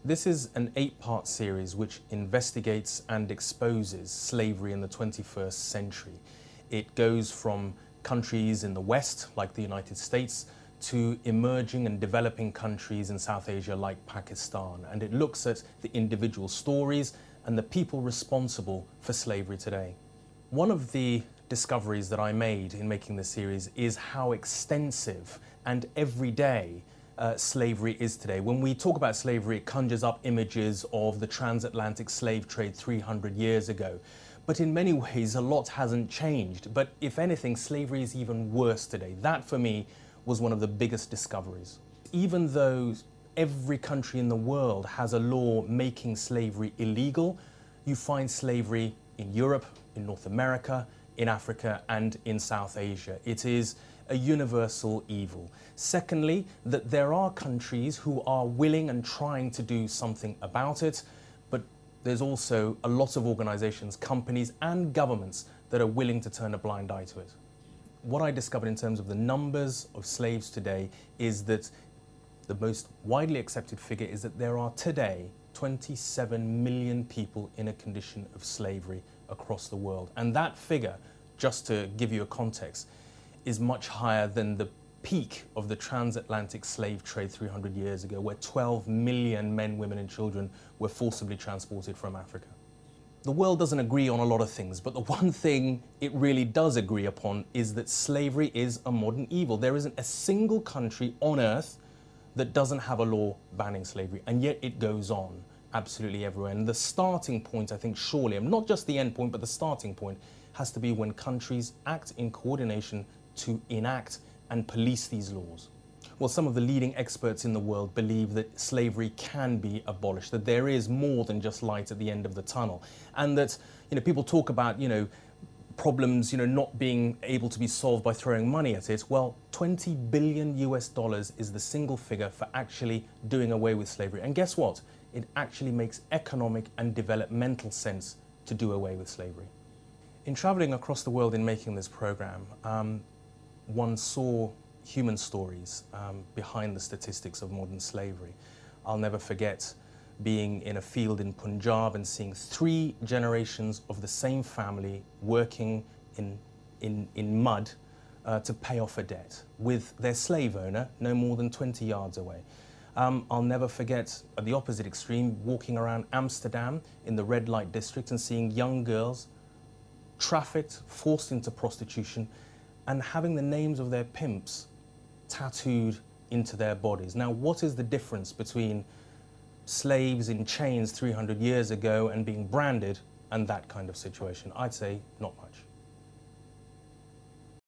This is an 8-part series which investigates and exposes slavery in the 21st century. It goes from countries in the West, like the United States, to emerging and developing countries in South Asia like Pakistan. And it looks at the individual stories and the people responsible for slavery today. One of the discoveries that I made in making this series is how extensive and everyday slavery is today. When we talk about slavery, it conjures up images of the transatlantic slave trade 300 years ago. But in many ways, a lot hasn't changed. But if anything, slavery is even worse today. That, for me, was one of the biggest discoveries. Even though every country in the world has a law making slavery illegal, you find slavery in Europe, in North America, in Africa, and in South Asia. It is a universal evil. Secondly, that there are countries who are willing and trying to do something about it, but there's also a lot of organizations, companies, and governments that are willing to turn a blind eye to it. What I discovered in terms of the numbers of slaves today is that the most widely accepted figure is that there are today 27 million people in a condition of slavery across the world. And that figure, just to give you a context, is much higher than the peak of the transatlantic slave trade 300 years ago, where 12 million men, women, and children were forcibly transported from Africa. The world doesn't agree on a lot of things, but the one thing it really does agree upon is that slavery is a modern evil. There isn't a single country on earth that doesn't have a law banning slavery, and yet it goes on absolutely everywhere. And the starting point, I think, surely, and not just the end point, but the starting point, has to be when countries act in coordination to enact and police these laws. Well, some of the leading experts in the world believe that slavery can be abolished, that there is more than just light at the end of the tunnel, and that, people talk about, problems, not being able to be solved by throwing money at it. Well, $20 billion is the single figure for actually doing away with slavery. And guess what? It actually makes economic and developmental sense to do away with slavery. In traveling across the world in making this program, one saw human stories behind the statistics of modern slavery. I'll never forget being in a field in Punjab and seeing 3 generations of the same family working in mud to pay off a debt with their slave owner no more than 20 yards away. I'll never forget, at the opposite extreme, walking around Amsterdam in the red light district and seeing young girls trafficked, forced into prostitution, and having the names of their pimps tattooed into their bodies. Now, what is the difference between slaves in chains 300 years ago and being branded and that kind of situation? I'd say not much.